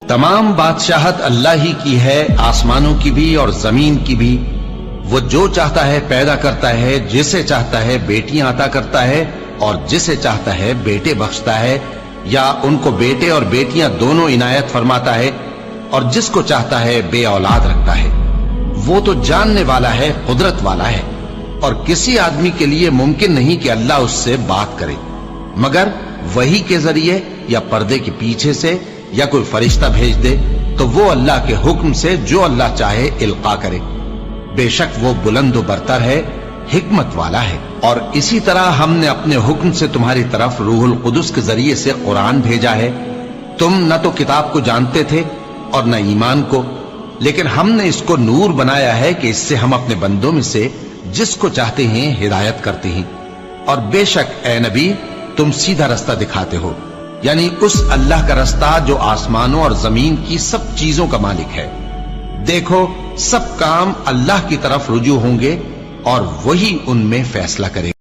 तमाम बादशाहत अल्लाह ही की है, आसमानों की भी और जमीन की भी। वो जो चाहता है पैदा करता है, जिसे चाहता है बेटियां अता करता है और जिसे चाहता है बेटे बख्शता है, या उनको बेटे और बेटियां दोनों इनायत फरमाता है, और जिसको चाहता है बे औलाद रखता है। वो तो जानने वाला है, कुदरत वाला है, और किसी आदमी के लिए मुमकिन नहीं कि अल्लाह उससे बात करे मगर वही के जरिए या पर्दे के पीछे से, या कोई फरिश्ता भेज दे तो वो अल्लाह के हुक्म से जो अल्लाह चाहे इल्का करे। बेशक वो बुलंद व बरतर है, हिकमत वाला है। और इसी तरह हमने अपने हुक्म से तुम्हारी तरफ रूहुल कुदस के जरिए से कुरान भेजा है। तुम न तो किताब को जानते थे और न ईमान को, लेकिन हमने इसको नूर बनाया है कि इससे हम अपने बंदों में से जिसको चाहते हैं हिदायत करते हैं। और बेशक ए नबी तुम सीधा रास्ता दिखाते हो, यानी उस अल्लाह का रास्ता जो आसमानों और जमीन की सब चीजों का मालिक है। देखो सब काम अल्लाह की तरफ रुजू होंगे और वही उनमें फैसला करेगा।